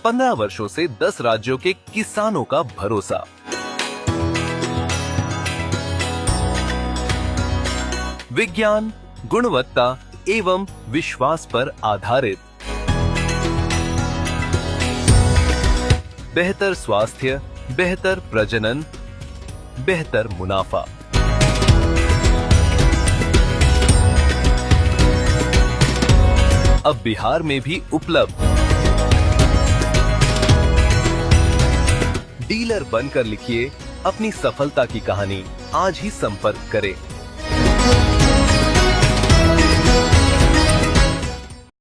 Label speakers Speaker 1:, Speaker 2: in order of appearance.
Speaker 1: 15 वर्षों से 10 राज्यों के किसानों का भरोसा। विज्ञान, गुणवत्ता एवं विश्वास पर आधारित। बेहतर स्वास्थ्य, बेहतर प्रजनन, बेहतर मुनाफा। अब बिहार में भी उपलब्ध। डीलर बनकर लिखिए अपनी सफलता की कहानी। आज ही संपर्क करें।